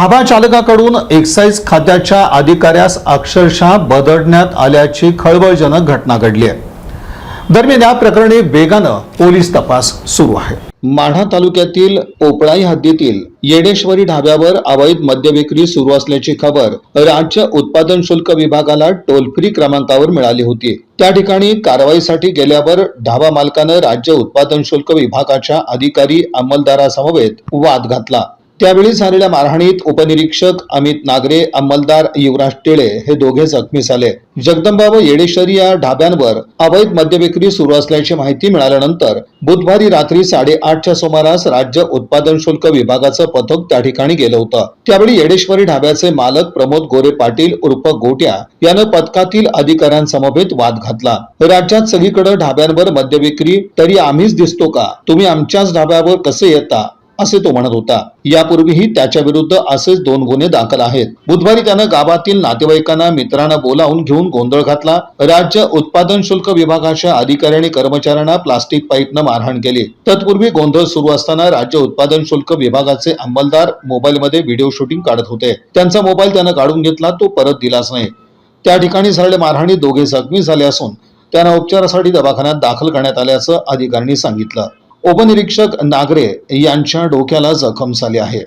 Dhaba चालकाकडून excise खात्याच्या अधिकाऱ्यास अक्षरशः बदडण्यात आल्याची खळबळजनक घटना घडली आहे। दरम्यान या प्रकरणी वेगानं पोलीस तपास सुरू आहे। माढा तालुक्यातील पोपळाई हद्दीतील येडेश्वरी ढाब्यावर अवैध मद्य विक्री सुरू असल्याची खबर राज्य उत्पादन शुल्क विभागाला टोल फ्री क्रमांकावर मिळाली होती। त्या ठिकाणी कारवाईसाठी गेल्यावर ढाबा मालकानं राज्य उत्पादन शुल्क विभागाच्या अधिकारी अंमलदारासमवेत वाद घातला। त्यावेळी झालेल्या मारहाणीत उपनिरीक्षक अमित नागरे, अंमलदार युवराज टिळे हे दोघे जखमी झाले। जगदंबा व येडेश्वरी या ढाब्यांवर अवैध मद्य विक्री सुरू असल्याची माहिती मिळाल्यानंतर बुधवारी रात्री 8:30च्या सुमारास राज्य उत्पादन शुल्क विभागाचं पथक त्या ठिकाणी गेलं होतं। त्यावेळी येडेश्वरी ढाब्याचे मालक प्रमोद गोरे पाटील उर्फ गोट्या यानं पथकातील अधिकाऱ्यांसमवेत वाद घातला। राज्यात सगळीकडे ढाब्यांवर मद्य विक्री, तरी आम्हीच दिसतो का? तुम्ही आमच्याच ढाब्यावर कसे येता, असे तो म्हणत होता। यापूर्वीही त्याच्या विरुद्ध असेच 2 गुन्हे दाखल आहेत। बुधवारी त्यानं गावातील नातेवाईकांना, मित्रांना बोलावून घेऊन गोंधळ घातला। राज्य उत्पादन शुल्क विभागाच्या अधिकारी आणि कर्मचाऱ्यांना प्लास्टिक पाईपनं मारहाण केली। तत्पूर्वी गोंधळ सुरू असताना राज्य उत्पादन शुल्क विभागाचे अंमलदार मोबाईलमध्ये व्हिडिओ शूटिंग काढत होते। त्यांचा मोबाईल त्यानं काढून घेतला, तो परत दिलाच नाही। त्या ठिकाणी झालेल्या मारहाणीत दोघे जखमी झाले असून त्यांना उपचारासाठी दवाखान्यात दाखल करण्यात आल्याचं अधिकाऱ्यांनी सांगितलं। उपनिरीक्षक नागरे यांच्या डोक्याला जखम झाली आहे।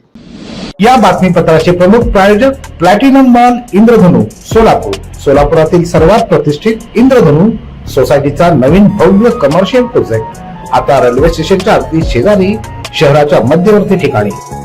या बातमीपत्राचे प्रमुख प्रायोजक प्लॅटिनम मॉल इंद्रधनु सोलापूर। सोलापुरातील सर्वात प्रतिष्ठित इंद्रधनु सोसायटीचा नवीन भव्य कमर्शियल प्रोजेक्ट आता रेल्वे स्टेशनच्या अगदी शेजारी, शहराच्या मध्यवर्ती ठिकाणी।